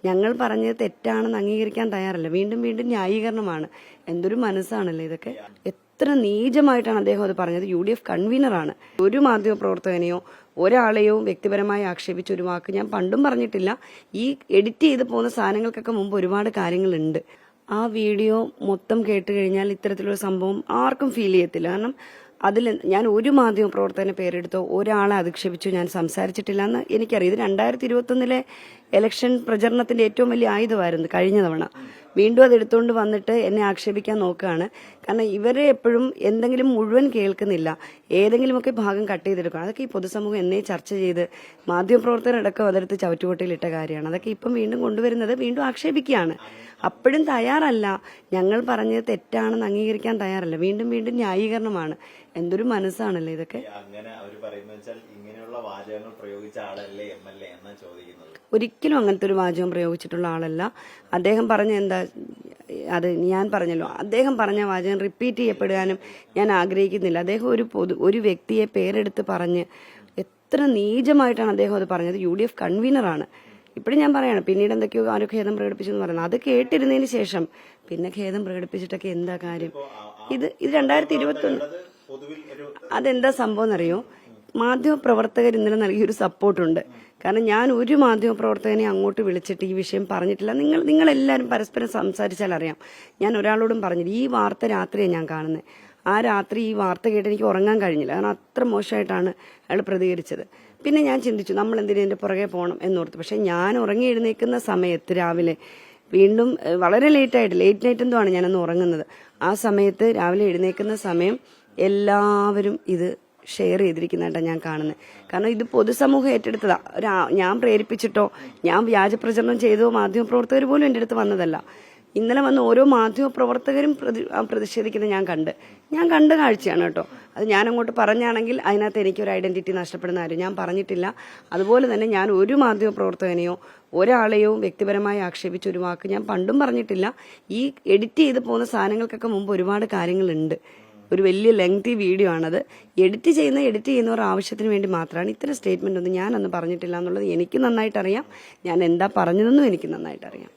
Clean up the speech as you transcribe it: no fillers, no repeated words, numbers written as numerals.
ഞങ്ങൾ പറഞ്ഞത് തെറ്റാണെന്ന് അംഗീകരിക്കാൻ തയ്യാറല്ല. വീണ്ടും വീണ്ടും ന്യായീകരണമാണ്. എന്തൊരു മനസ്സാണല്ലേ ഇതൊക്കെ. എത്ര നീചമായിട്ടാണ് അദ്ദേഹം അത് പറഞ്ഞത്. UDF കൺവീനറാണ്. ഒരു മാധ്യമ പ്രവർത്തകനെയോ ഒരാളെയോ വ്യക്തിപരമായി ആക്ഷേപിച്ച ഒരു വാക്ക് ഞാൻ പണ്ടും പറഞ്ഞിട്ടില്ല. ഈ എഡിറ്റ് ചെയ്ത് പോകുന്ന സാധനങ്ങൾക്കൊക്കെ മുമ്പ് ഒരുപാട് കാര്യങ്ങളുണ്ട്. ആ വീഡിയോ മൊത്തം കേട്ട് കഴിഞ്ഞാൽ ഇത്തരത്തിലൊരു സംഭവം ആർക്കും ഫീൽ ചെയ്യത്തില്ല. കാരണം അതിൽ ഞാൻ ഒരു മാധ്യമ പ്രവർത്തകനെ പേരെടുത്തോ ഒരാളെ അധിക്ഷേപിച്ചോ ഞാൻ സംസാരിച്ചിട്ടില്ല എന്ന് എനിക്കറിയാം. ഇത് 2021 ഇലക്ഷൻ പ്രചരണത്തിന്റെ ഏറ്റവും വലിയ ആയുധമായിരുന്നു കഴിഞ്ഞ തവണ. വീണ്ടും അത് എടുത്തുകൊണ്ട് വന്നിട്ട് എന്നെ ആക്ഷേപിക്കാൻ നോക്കുകയാണ്. കാരണം ഇവരെ എപ്പോഴും എന്തെങ്കിലും മുഴുവൻ കേൾക്കുന്നില്ല, ഏതെങ്കിലുമൊക്കെ ഭാഗം കട്ട് ചെയ്തെടുക്കണം. അതൊക്കെ ഈ പൊതുസമൂഹം എന്നേ ചർച്ച ചെയ്ത് മാധ്യമപ്രവർത്തകരടക്കം അതെടുത്ത് ചവറ്റുകൊട്ടയിലിട്ട കാര്യമാണ്. അതൊക്കെ ഇപ്പം വീണ്ടും കൊണ്ടുവരുന്നത് വീണ്ടും ആക്ഷേപിക്കുകയാണ്. അപ്പോഴും തയ്യാറല്ല. ഞങ്ങൾ പറഞ്ഞത് തെറ്റാണെന്ന് അംഗീകരിക്കാൻ തയ്യാറല്ല. വീണ്ടും വീണ്ടും ന്യായീകരണമാണ്. എന്തൊരു മനസ്സാണല്ലേ ഇതൊക്കെ. ഒരിക്കലും അങ്ങനത്തെ ഒരു വാചകം പ്രയോഗിച്ചിട്ടുള്ള ആളല്ല. അദ്ദേഹം പറഞ്ഞ എന്താ, അത് ഞാൻ പറഞ്ഞല്ലോ, അദ്ദേഹം പറഞ്ഞ വാചകം റിപ്പീറ്റ് ചെയ്യപ്പെടാനും ഞാൻ ആഗ്രഹിക്കുന്നില്ല. അദ്ദേഹം ഒരു വ്യക്തിയെ പേരെടുത്ത് പറഞ്ഞ് എത്ര നീചമായിട്ടാണ് അദ്ദേഹം അത് പറഞ്ഞത്. UDF കൺവീനറാണ്. ഇപ്പോഴും ഞാൻ പറയാണ്, പിന്നീട് എന്തൊക്കെയോ ആരോ ഖേദം പ്രകടിപ്പിച്ചു എന്ന് പറയുന്നത്. അത് കേട്ടിരുന്നതിന് ശേഷം പിന്നെ ഖേദം പ്രകടിപ്പിച്ചിട്ടൊക്കെ എന്താ കാര്യം? ഇത് 2021 അതെന്താ സംഭവം എന്നറിയോ? മാധ്യമ പ്രവർത്തകർ ഇന്നലെ നൽകിയൊരു സപ്പോർട്ടുണ്ട്. കാരണം ഞാൻ ഒരു മാധ്യമ പ്രവർത്തകനെ അങ്ങോട്ട് വിളിച്ചിട്ട് ഈ വിഷയം പറഞ്ഞിട്ടില്ല. നിങ്ങളെല്ലാവരും പരസ്പരം സംസാരിച്ചാൽ അറിയാം. ഞാൻ ഒരാളോടും പറഞ്ഞില്ല. ഈ വാർത്ത രാത്രിയാണ് ഞാൻ കാണുന്നത്. ആ രാത്രി ഈ വാർത്ത കേട്ട് എനിക്ക് ഉറങ്ങാൻ കഴിഞ്ഞില്ല. കാരണം അത്ര മോശമായിട്ടാണ് അയാൾ പ്രതികരിച്ചത്. പിന്നെ ഞാൻ ചിന്തിച്ചു, നമ്മൾ എന്തിനും ഇതിന്റെ പുറകെ പോകണം എന്നോർത്ത്. പക്ഷെ ഞാൻ ഉറങ്ങി എഴുന്നേൽക്കുന്ന സമയത്ത് രാവിലെ വീണ്ടും വളരെ ലേറ്റ് നൈറ്റ് എന്തോ ആണ് ഞാനന്ന് ഉറങ്ങുന്നത്. ആ സമയത്ത് രാവിലെ എഴുന്നേൽക്കുന്ന സമയം എല്ലാവരും ഇത് ഷെയർ ചെയ്തിരിക്കുന്നതായിട്ടാണ് ഞാൻ കാണുന്നത്. കാരണം ഇത് പൊതുസമൂഹം ഏറ്റെടുത്തതാ. ഞാൻ പ്രേരിപ്പിച്ചിട്ടോ ഞാൻ വ്യാജപ്രചരണം ചെയ്തോ മാധ്യമപ്രവർത്തകർ പോലും എൻ്റെ അടുത്ത് വന്നതല്ല. ഇന്നലെ വന്ന് ഓരോ മാധ്യമ പ്രവർത്തകരും പ്രതിഷേധിക്കുന്നത് ഞാൻ കണ്ട കാഴ്ചയാണ് കേട്ടോ. അത് ഞാൻ അങ്ങോട്ട് പറഞ്ഞാണെങ്കിൽ അതിനകത്ത് എനിക്കൊരു ഐഡന്റിറ്റി നഷ്ടപ്പെടുന്ന കാര്യം ഞാൻ പറഞ്ഞിട്ടില്ല. അതുപോലെ തന്നെ ഞാൻ ഒരു മാധ്യമ പ്രവർത്തകനെയോ ഒരാളെയോ വ്യക്തിപരമായി ആക്ഷേപിച്ച ഒരു വാക്ക് ഞാൻ പണ്ടും പറഞ്ഞിട്ടില്ല. ഈ എഡിറ്റ് ചെയ്ത് പോകുന്ന സാധനങ്ങൾക്കൊക്കെ മുമ്പ് ഒരുപാട് കാര്യങ്ങളുണ്ട്. ഒരു വലിയ ലെങ്തി വീഡിയോ ആണത്. എഡിറ്റ് ചെയ്യുന്നവർ ആവശ്യത്തിന് വേണ്ടി മാത്രമാണ്. ഇത്തരം സ്റ്റേറ്റ്മെന്റ് ഒന്നും ഞാനൊന്നും പറഞ്ഞിട്ടില്ല എന്നുള്ളത് എനിക്ക് നന്നായിട്ട് അറിയാം. ഞാൻ എന്താ പറഞ്ഞതെന്നും എനിക്ക് നന്നായിട്ട് അറിയാം.